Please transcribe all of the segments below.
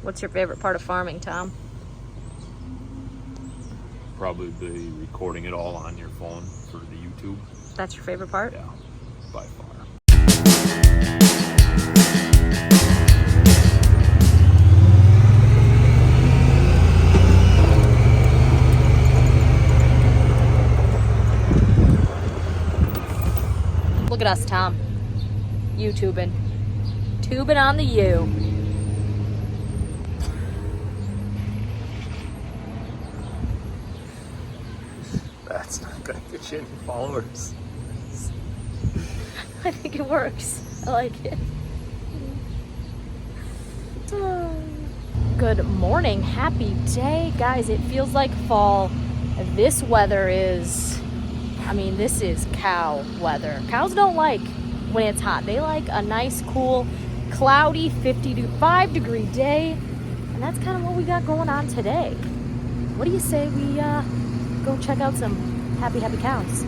What's your favorite part of farming, Tom? Probably the recording it all on your phone for the YouTube. That's your favorite part? Yeah, by far. Look at us, Tom. YouTubing. Tubing on the U. That's not gonna get you any followers. I think it works. I like it. Good morning. Happy day. Guys, it feels like fall. This weather is, this is cow weather. Cows don't like when it's hot. They like a nice, cool, cloudy 55 degree day. And that's kind of what we got going on today. What do you say we go check out some happy cows?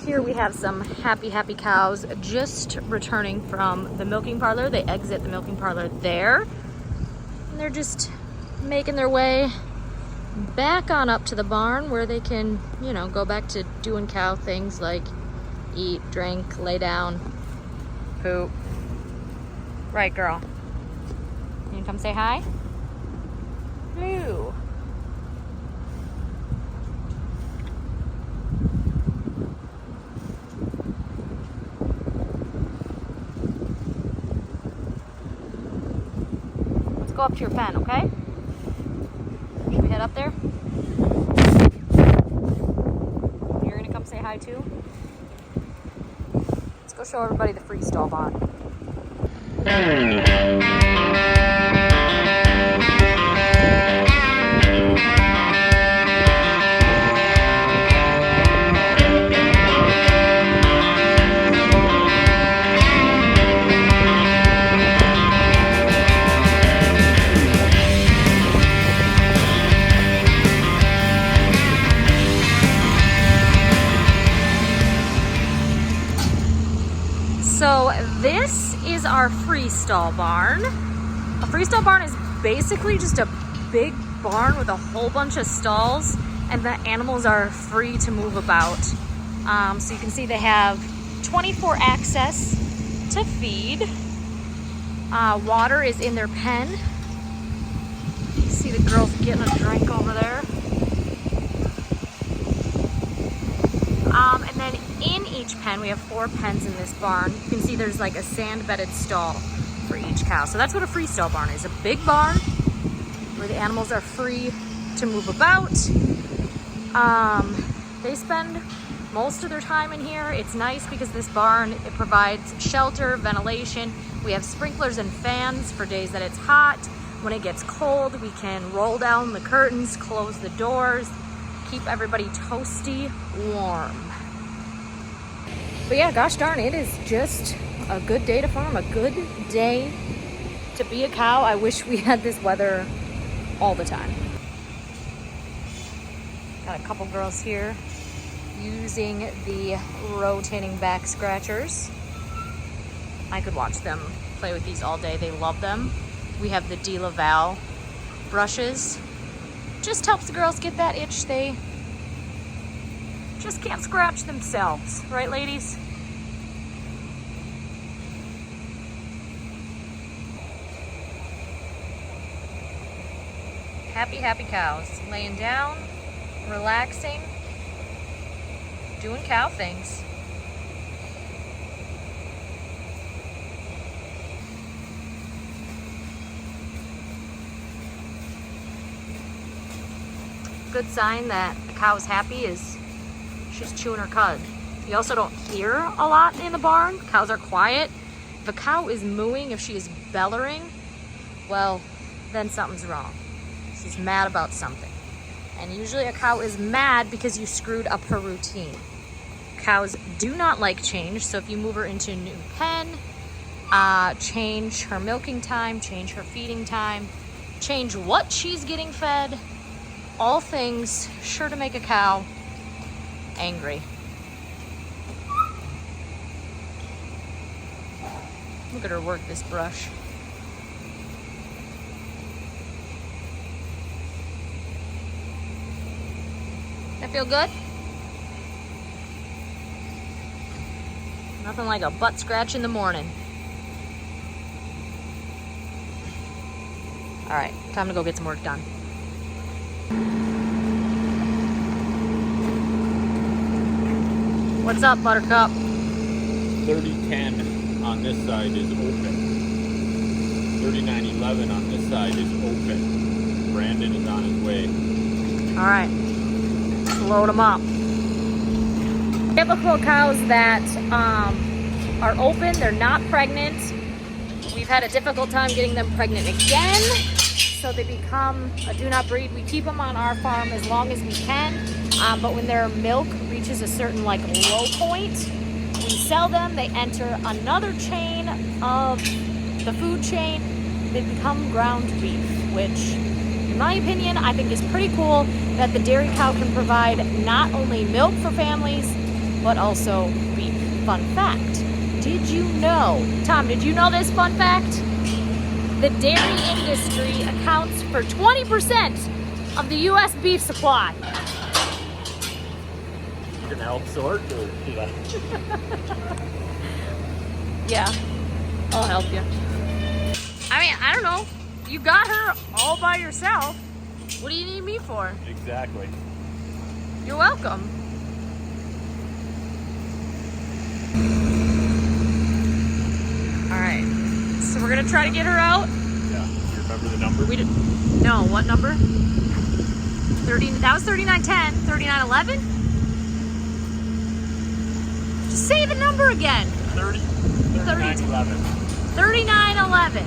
Here we have some happy cows just returning from the milking parlor. They exit the milking parlor there. And they're just making their way back on up to the barn where they can, go back to doing cow things like eat, drink, lay down, poop. Right, girl? You can come say hi? Moo. Let's go up to your pen, okay? Should we head up there? You're gonna come say hi too? Let's go show everybody the freestall barn. So this is our freestall barn. A freestall barn is basically just a big barn with a whole bunch of stalls, and the animals are free to move about. So you can see they have 24 access to feed. Water is in their pen. You see the girls getting a drink over there. And then in each pen, we have 4 pens in this barn. You can see there's like a sand-bedded stall for each cow. So that's what a freestall barn is. A big barn where the animals are free to move about. They spend most of their time in here. It's nice because this barn, it provides shelter, ventilation. We have sprinklers and fans for days that it's hot. When it gets cold, we can roll down the curtains, close the doors, keep everybody toasty warm. But yeah, gosh darn, it is just a good day to farm, a good day to be a cow. I wish we had this weather all the time. Got a couple girls here using the rotating back scratchers. I could watch them play with these all day. They love them. We have the De La Val brushes. Just helps the girls get that itch they just can't scratch themselves. Right, ladies? Happy cows. Laying down, relaxing, doing cow things. Good sign that a cow is happy is she's chewing her cud. You also don't hear a lot in the barn. Cows are quiet. If a cow is mooing, if she is bellowing, well, then something's wrong. She's mad about something. And usually a cow is mad because you screwed up her routine. Cows do not like change, so if you move her into a new pen, change her milking time, change her feeding time, change what she's getting fed, all things sure to make a cow angry. Look at her work this brush. That feel good? Nothing like a butt scratch in the morning. All right, time to go get some work done. What's up, Buttercup? 3010 on this side is open. 3911 on this side is open. Brandon is on his way. All right, let's load them up. Typical cows that are open, they're not pregnant. We've had a difficult time getting them pregnant again, so they become a do not breed. We keep them on our farm as long as we can, but when their milk reaches a certain like low point, we sell them. They enter another chain of the food chain. They become ground beef, which in my opinion, I think is pretty cool that the dairy cow can provide not only milk for families, but also beef. Fun fact, did you know, Tom, did you know this fun fact? The dairy industry accounts for 20% of the U.S. beef supply. You can help sort or Yeah, I'll help you. I mean, I don't know. You got her all by yourself. What do you need me for? Exactly. You're welcome. All right, so we're gonna try to get her out. Yeah. You remember the number? We did. No, what number? 30. That was 3910. 3911. Just say the number again. 3911. 3911.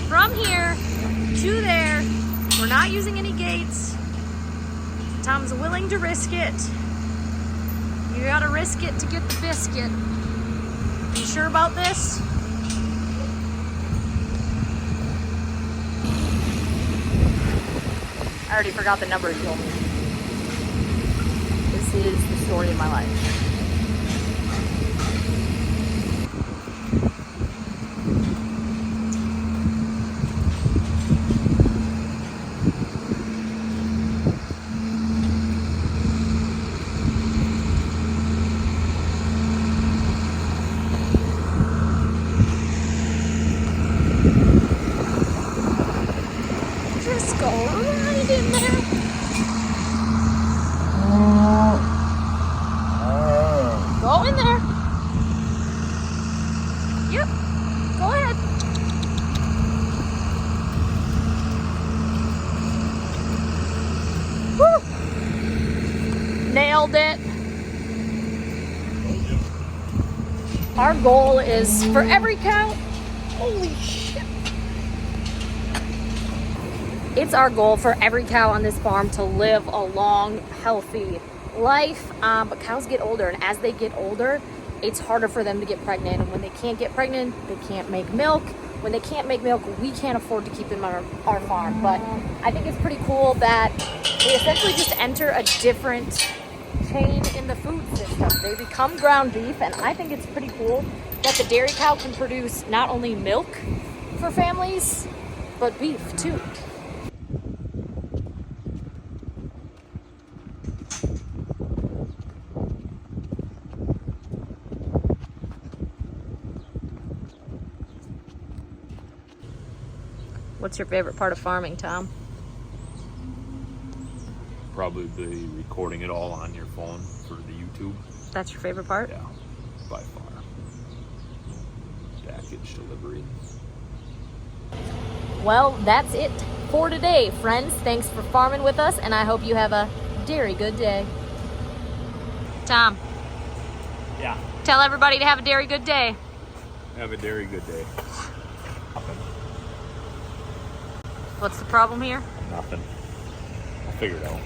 From here to there, we're not using any gates. Tom's willing to risk it. You gotta risk it to get the biscuit. You sure about this? I already forgot the number you told me. This is the story of my life. Just go right in there. Go in there. Yep. Go ahead. Woo. Nailed it. Our goal is for every cow. Holy shit. It's our goal for every cow on this farm to live a long, healthy life. But cows get older, and as they get older, it's harder for them to get pregnant. And when they can't get pregnant, they can't make milk. When they can't make milk, we can't afford to keep them on our farm. But I think it's pretty cool that they essentially just enter a different chain in the food system. They become ground beef, and I think it's pretty cool that the dairy cow can produce not only milk for families, but beef too. What's your favorite part of farming, Tom? Probably the recording it all on your phone for the YouTube. That's your favorite part? Yeah, by far. Package delivery. Well, that's it for today, friends. Thanks for farming with us, and I hope you have a dairy good day. Tom, Yeah. tell everybody to have a dairy good day. Have a very good day. What's the problem here? Nothing. I'll figure it out.